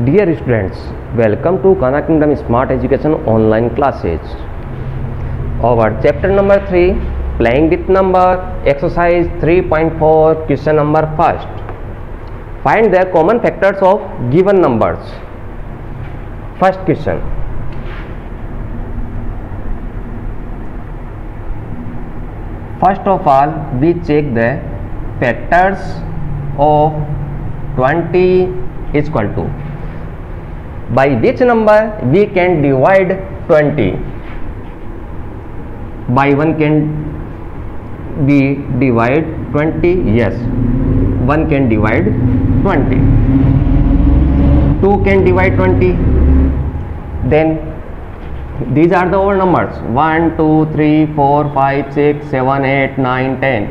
Dear students, welcome to Kana Kingdom Smart Education online classes. Our chapter number 3, playing with number, exercise 3.4, question number 1. Find the common factors of given numbers. First question. First of all, we check the factors of 20 is equal to. By which number we can divide 20? By 1 can we divide 20? Yes, 1 can divide 20. 2 can divide 20. Then these are the whole numbers: 1, 2, 3, 4, 5, 6, 7, 8, 9, 10,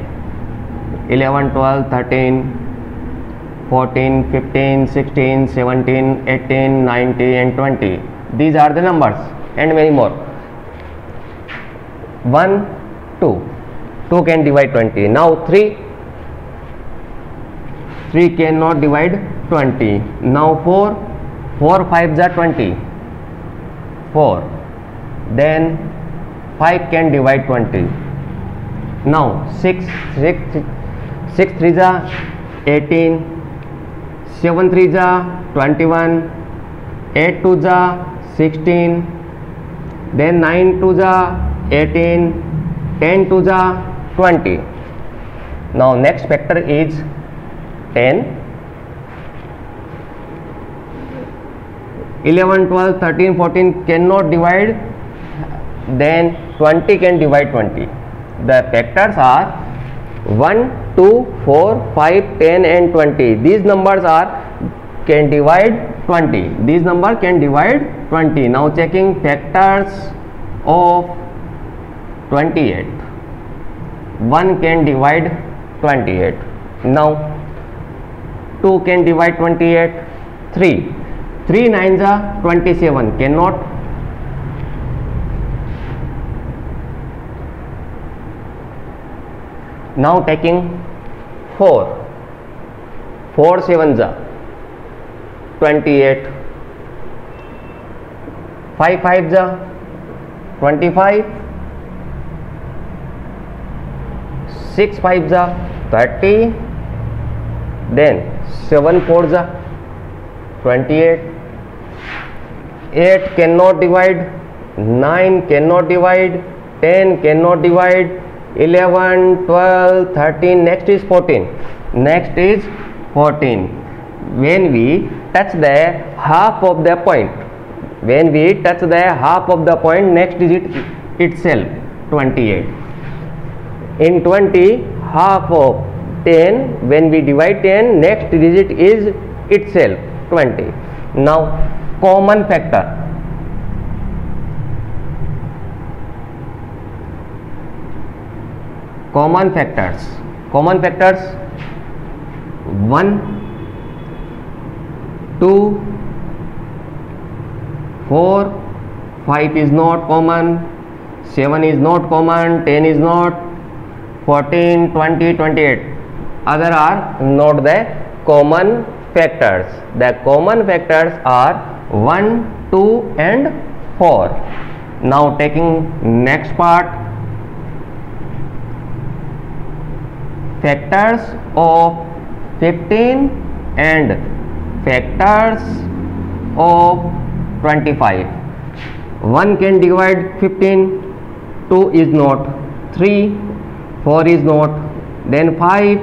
11, 12, 13, 14, 15, 16, 17, 18, 19 and 20. These are the numbers and many more. 1, 2. 2 can divide 20. Now 3. 3 cannot divide 20. Now 4. 4 5s are 20. 4. Then 5 can divide 20. Now 6 3s are 18. 7 3s are 21. 8 2s are 16. Then 9 2s are 18. 10 2s are 20. Now next factor is 10. 11 12 13 14 cannot divide, then 20 can divide 20. The factors are 1 2 4 5 10 and 20. These numbers can divide 20. These numbers can divide 20. Now checking factors of 28. 1 can divide 28. Now 2 can divide 28. 3 9s are 27. Cannot. Now taking 4 7s are 28. 5 5s are 25. 6 5s are 30. Then 7 4s are 28. 8 cannot divide. 9 cannot divide. 10 cannot divide. 11 12 13. Next is 14. Next is 14. When we touch the half of the point, next digit itself 28. In 20, half of 10, when we divide 10, next digit is itself 20. Now common factor. Common factors 1 2 4 5 is not common, 7 is not common, 10 is not, 14 20 28 other are not the common factors. The common factors are 1 2 and 4. Now taking next part, factors of 15 and factors of 25. 1 can divide 15, 2 is not, 3 4 is not, then 5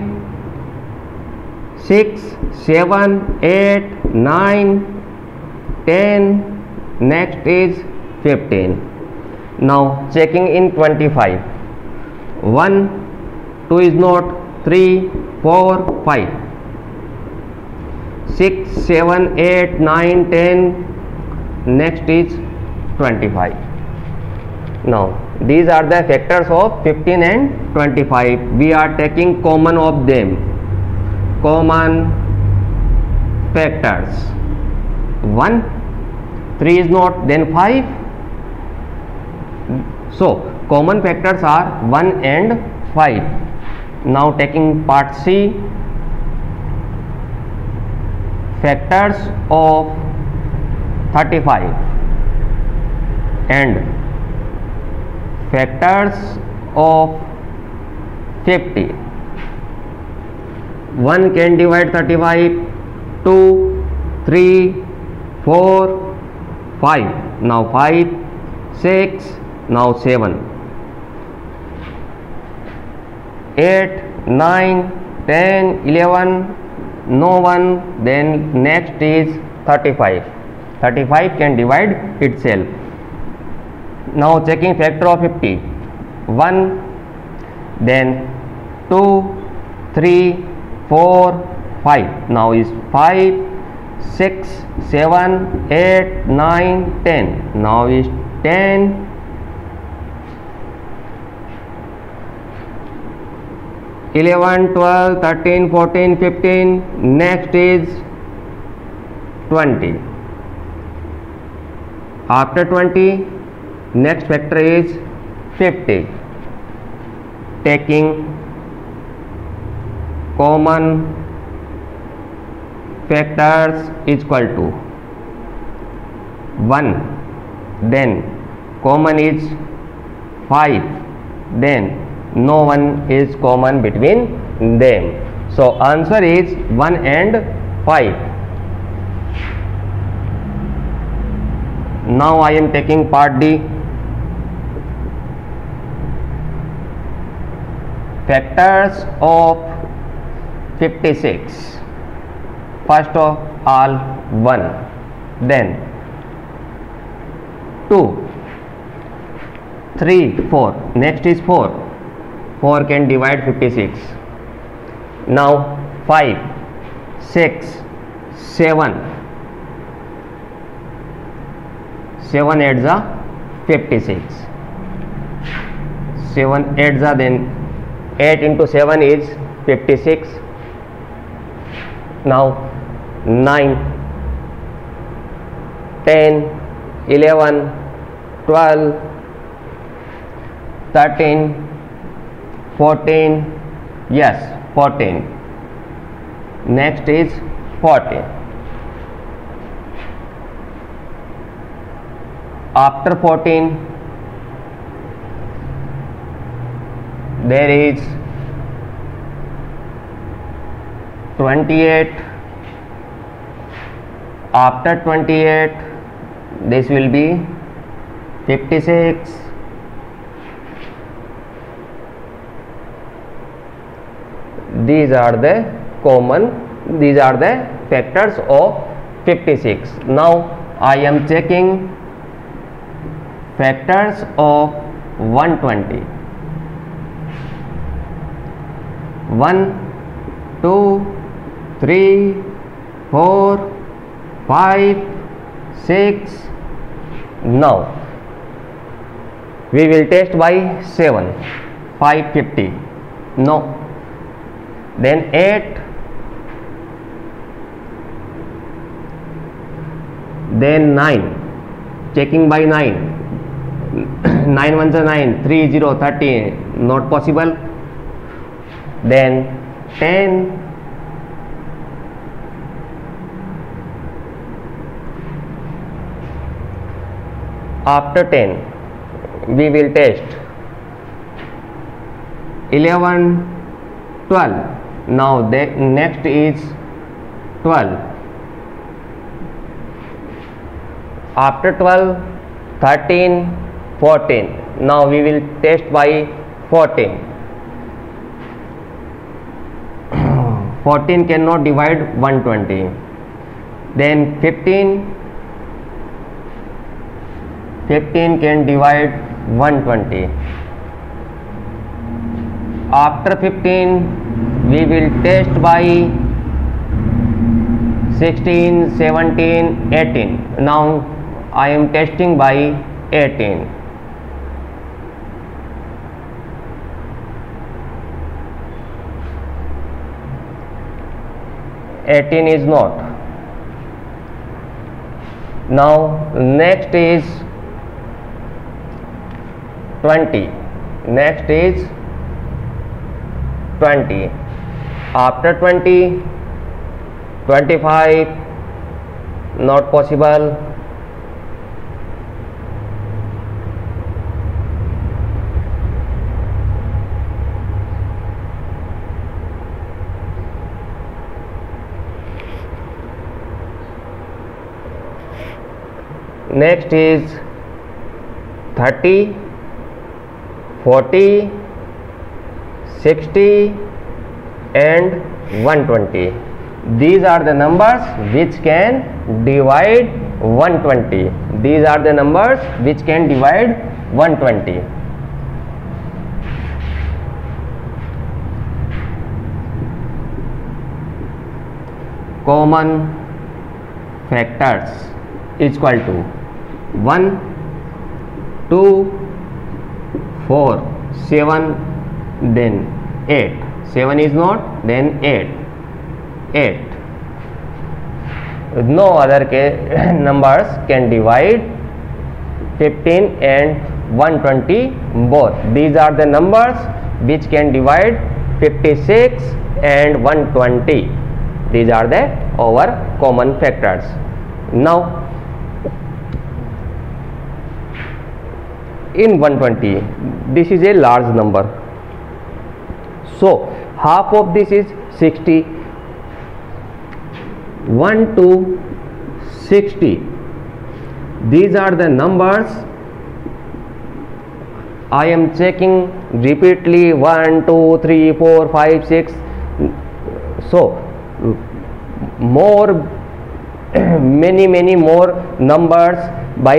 6 7 8 9 10, next is 15. Now checking in 25. 1 2 is not, 3 4 5 6 7 8 9 10, next is 25. Now these are the factors of 15 and 25. We are taking common of them. Common factors: 1 3 is not, then 5. So common factors are 1 and 5. Now taking part C, factors of 35 and factors of 50. 1 can divide 35, 2, 3, 4, 5. Now 5, 6, now 7, 8, 9, 10, 11, no one. Then next is 35. 35 can divide itself. Now checking factor of 50. 1, then 2, 3, 4, 5. Now is 5, 6, 7, 8, 9, 10. Now is 10, 11, 12, 13, 14, 15. Next is 20. After 20, next factor is 50. Taking common factors is equal to 1, then common is 5, then no one is common between them. So answer is 1 and 5. Now I am taking part D. Factors of 56. First of all 1, then 2, 3, 4. Next is 4. 4 can divide 56. Now 5, 6, 7. 7 adds a 56. 7 adds a, then 8 into 7 is 56. Now 9, 10, 11, 12, 13, 14, yes 14. Next is 14. After 14 there is 28. After 28 this will be 56. These are the factors of 56. Now I am checking factors of 120. 1, 2, 3, 4, 5, 6. Now we will test by 7. 550. No. Then 8, then 9, checking by 9, 9 ones are 9, 3, 0, 30, not possible. Then 10, after 10 we will test 11, 12. Now the next is 12. After 12, 13, 14. Now we will test by 14. 14 cannot divide 120. Then 15. 15 can divide 120. After 15 we will test by 16, 17, 18. Now I am testing by 18. Is not. Now next is 20. Next is 20. After 20, 25, not possible. next is 30, 40, 60 and 120. These are the numbers which can divide 120. These are the numbers which can divide 120. Common factors is equal to 1, 2, 4, 7, then 8. 7 is not, then 8. 8. No other numbers can divide 15 and 120 both. These are the numbers which can divide 56 and 120. These are the our common factors. Now in 120, this is a large number, so half of this is 60. 1 to 60, these are the numbers. I am checking repeatedly 1, 2, 3, 4, 5, 6. So more many more numbers. By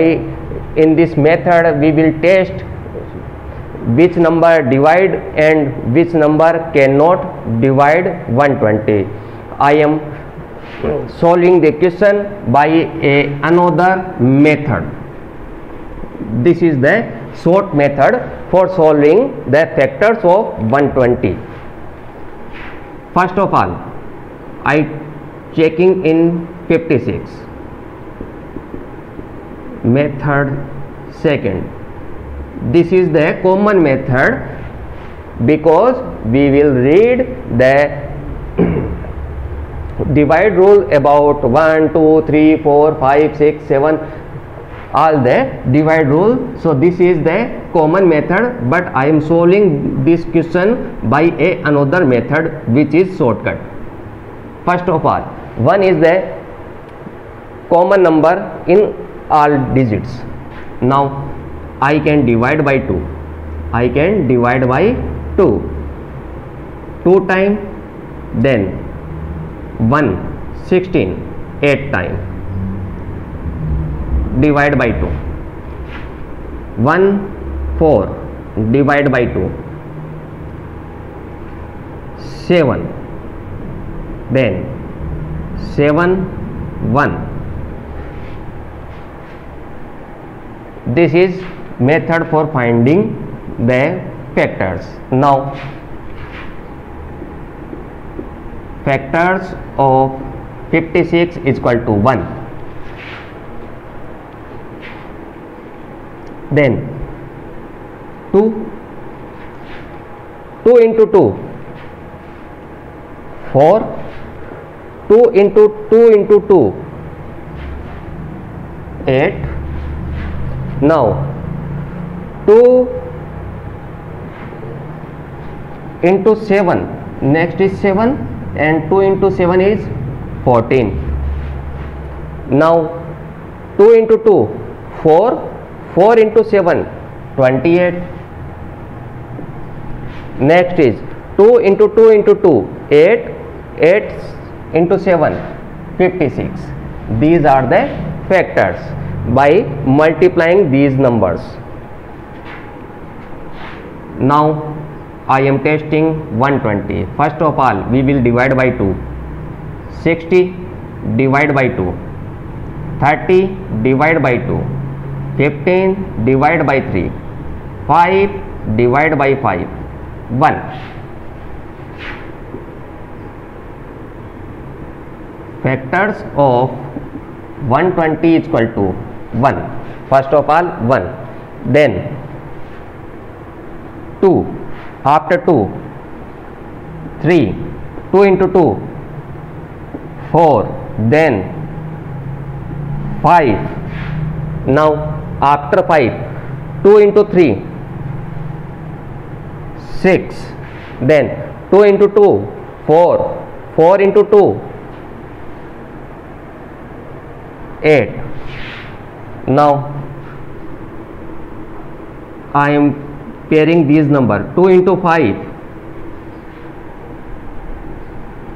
in this method we will test which number divide and which number cannot divide 120. I am solving the question by another method. This is the short method for solving the factors of 120. First of all, I checking in 56. Method second. This is the common method because we will read the divide rule about 1, 2, 3, 4, 5, 6, 7, all the divide rule. So this is the common method, but I am solving this question by another method which is shortcut. First of all, 1 is the common number in all digits. Now I can divide by 2. I can divide by 2. 2 times, then 1, 16, 8 times. Divide by 2. 1, 4, divide by 2. 7, then 7, 1. This is method for finding the factors. Now factors of 56 is equal to 1. Then 2 into 2, 4, 2 into 2, 8. Now 2 into 7, next is 7, and 2 into 7 is 14. Now 2 into 2, 4, 4 into 7, 28. Next is 2 into 2 into 2, 8, 8 into 7, 56. These are the factors by multiplying these numbers. Now I am testing 120. First of all, we will divide by 2. 60 divide by 2. 30 divide by 2. 15 divide by 3. 5 divide by 5. 1. Factors of 120 is equal to 1. First of all, 1. Then 2. After 2, 3. 2 into 2, 4. Then 5. Now after 5, 2 into 3, 6. Then 2 into 2, 4. 4 into 2, 8. Now I am pairing these number. 2 into 5,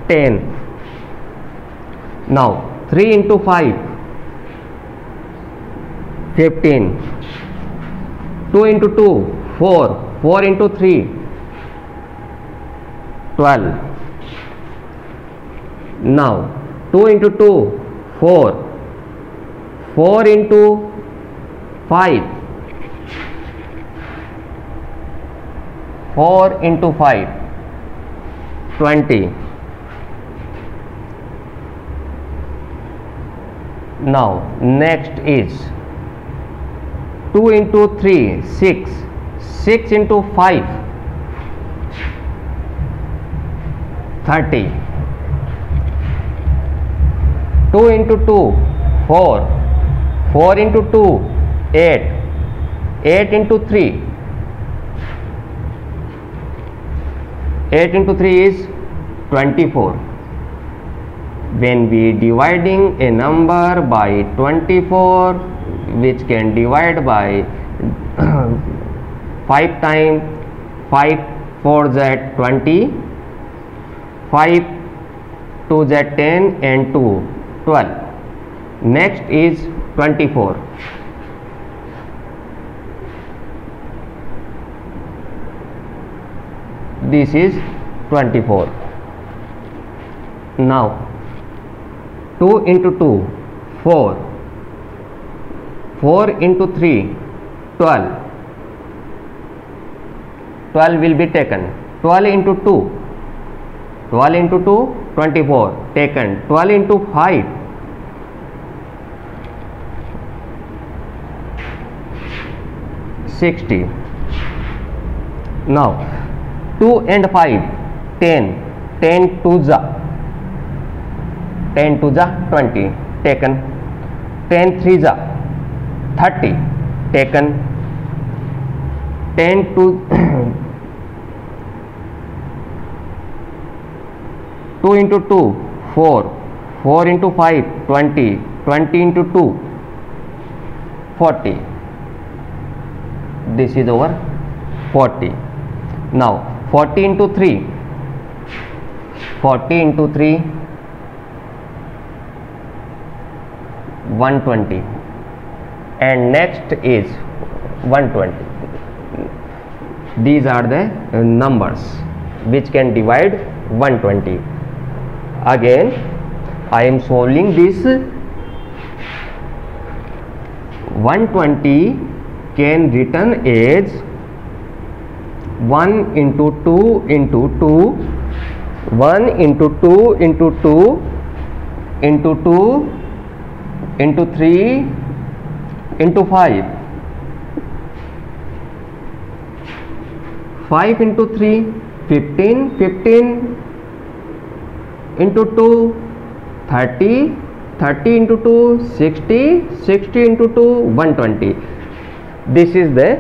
10. Now 3 into 5, 15. 2 into 2, 4. 4 into 3, 12. Now 2 into 2, 4. 4 into 5, 4 into 5, 20. Now next is 2 into 3, 6. 6 into 5, 30. 2 into 2, 4. 4 into 2, 8. 8 into 3. 8 into 3 is 24. When we dividing a number by 24, which can divide by 5 times, 5 4 z 20, 5 2 z 10 and 2 12. Next is 24. This is 24. Now 2 into 2, 4. 4 into 3, 12. 12 will be taken. 12 into 2, 12 into 2, 24 taken. 12 into 5, 60. Now 2 and 5, 10. 10 to the 10 to the 20 taken. 10 3 the 30 taken. 10 to 2 into 2, 4. 4 into 5, 20. 20 into 2, 40. This is over 40. Now 40 into 3, 40 into 3, 120. And next is 120. These are the numbers which can divide 120. Again I am solving this. 120 can written as 1 into 2 into 2, 1 into 2 into 2 into 2 into 3 into 5, 5 into 3, 15, 15 into 2, 30, 30 into 2, 60, 60 into 2, 120. This is the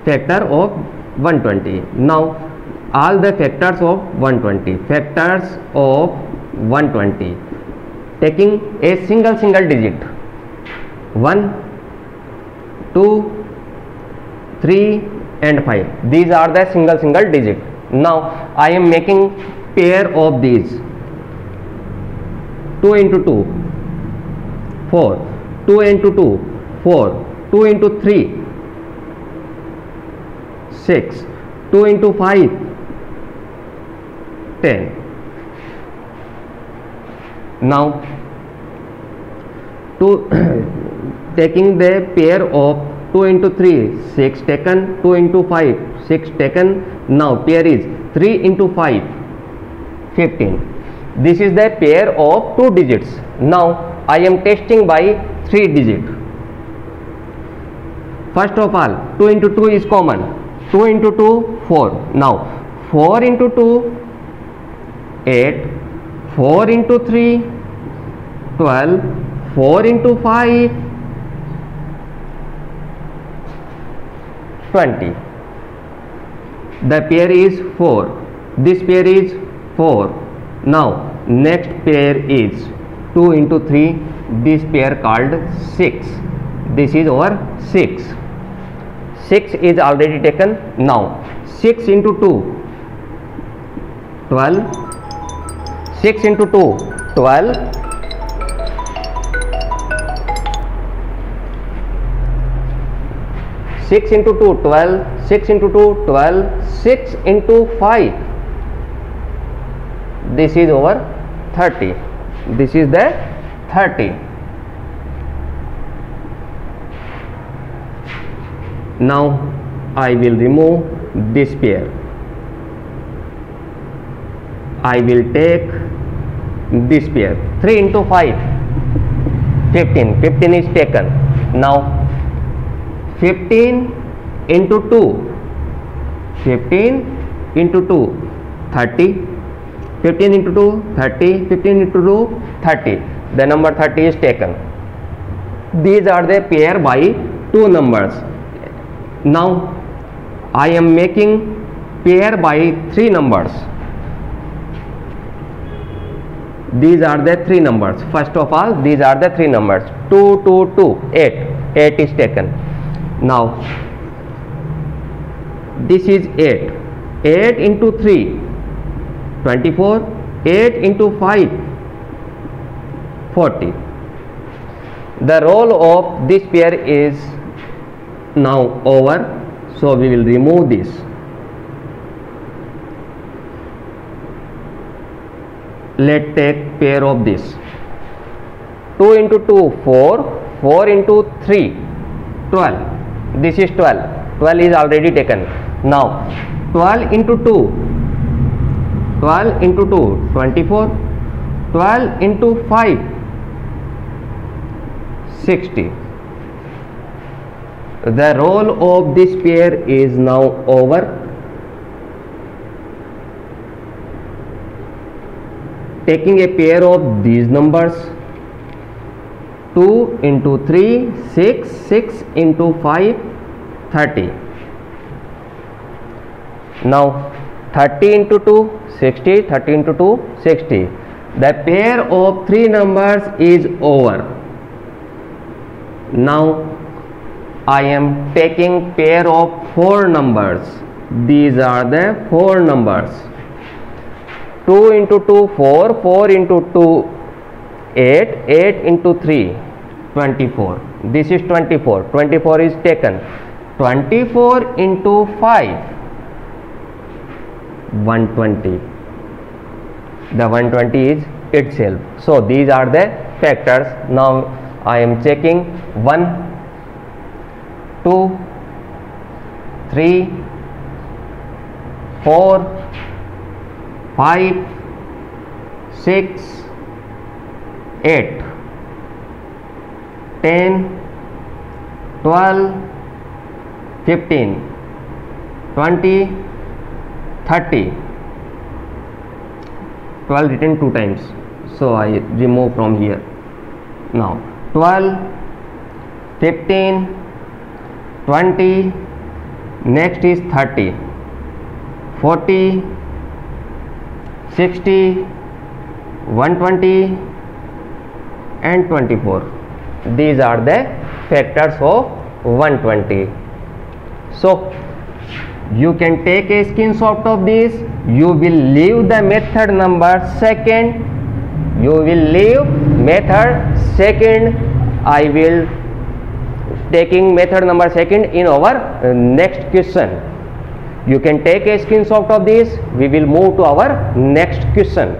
factor of 120. Now all the factors of 120, factors of 120, taking a single digit, 1, 2, 3 and 5. These are the single digit. Now I am making pair of these. 2 into 2, 4. 2 into 2, 4. 2 into 3, 6. 2 into 5, 10. Now taking the pair of 2 into 3, 6 taken. 2 into 5, 6 taken. Now pair is 3 into 5, 15. This is the pair of 2 digits. Now I am testing by 3 digit. First of all, 2 into 2 is common. 2 into 2, 4. Now 4 into 2, 8. 4 into 3, 12. 4 into 5, 20. The pair is 4. This pair is 4. Now next pair is 2 into 3, this pair called 6. This is our 6. 6 is already taken. Now 6 into 2 12. 6 into 2 12. 6 into 2 12. 6 into 2 12. 6 into 5, this is over 30. This is the 30. Now I will remove this pair. I will take this pair. 3 into 5 15. 15 is taken. Now 15 into 2, 15 into 2 30. 15 into 2 30. 15 into 2 30. The number 30 is taken. These are the pair by two numbers. Now I am making pair by three numbers. These are the three numbers. First of all, these are the three numbers. 2 2 2 8. 8 is taken. Now this is 8. 8 into 3 24. 8 into 5 40. The role of this pair is now over, so we will remove this. Let's take pair of this. 2 into 2 4. 4 into 3 12. This is 12. 12 is already taken. Now 12 into 2 12 into 2 24. 12 into 5 60. The role of this pair is now over. Taking a pair of these numbers, 2 into 3 6. 6 into 5 30. Now 30 into 2 60. 30 into 2 60. The pair of three numbers is over. Now I am taking pair of four numbers. These are the four numbers. 2 into 2 4. 4 into 2 8. 8 into 3 24. This is 24. 24 is taken. 24 into 5 120. The 120 is itself. So these are the factors. Now I am checking 1 2 3 4 5 6 8 10 12 15 20 30. 12 written two times, so I remove from here. Now 12 15 20. Next is 30 40 60 120 and 24. These are the factors of 120. So you can take a screenshot of this. You will leave the method number second. You will leave method second. I will taking method number second in our next question. You can take a screenshot of this. We will move to our next question.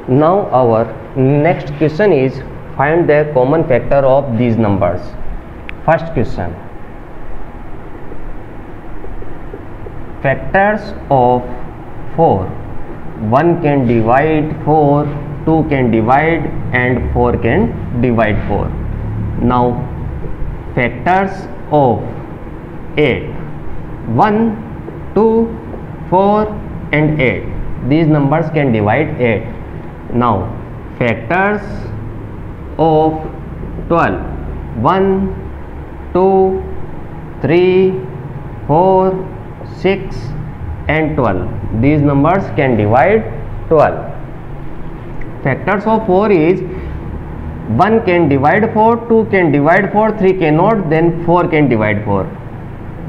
Now our next question is find the common factor of these numbers. First question, factors of 4. 1 can divide 4, 2 can divide and 4 can divide 4. Now factors of 8. 1, 2, 4 and 8. These numbers can divide 8. Now factors of 12. 1, 2, 3, 4, 6, and 12. These numbers can divide 12. Factors of 4 is 1 can divide 4, 2 can divide 4, 3 cannot, then 4 can divide 4.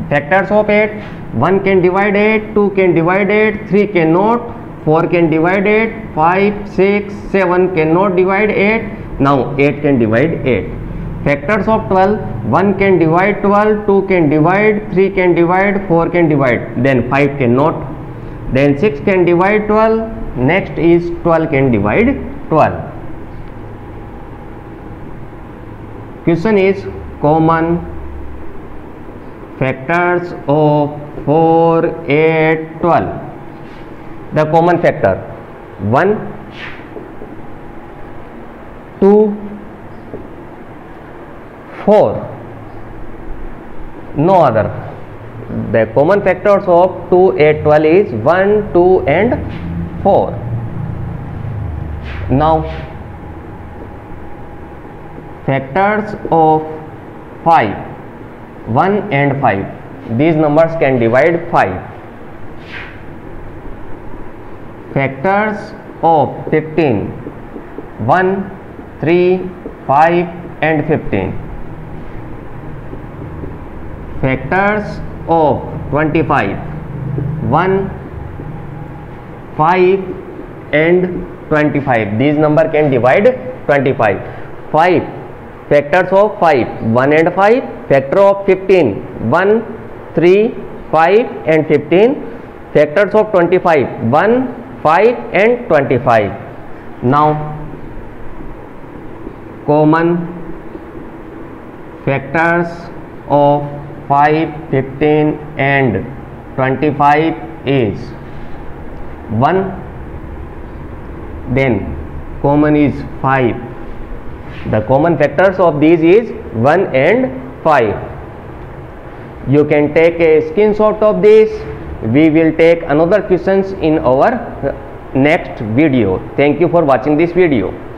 Factors of 8, 1 can divide 8, 2 can divide 8, 3 cannot, 4 can divide 8, 5, 6, 7 cannot divide 8, now 8 can divide 8. Factors of 12, 1 can divide 12, 2 can divide, 3 can divide, 4 can divide, then 5 cannot, then 6 can divide 12, next is 12 can divide 12. Question is common factors of 4, 8, 12. The common factor 1, 2, 4, no other. The common factors of 2, 8, 12 is 1, 2 and 4. Now factors of 5, 1 and 5, these numbers can divide 5. Factors of 15, 1, 3, 5 and 15. Factors of 25, 1, 5 and 25. These number can divide 25. 5 factors of 5, 1 and 5. Factor of 15, 1, 3, 5 and 15. Factors of 25, 1, 5 and 25. Now common factors of 5, 15 and 25 is 1, then common is 5. The common factors of these is 1 and 5. You can take a screenshot of this. We will take another questions in our next video. Thank you for watching this video.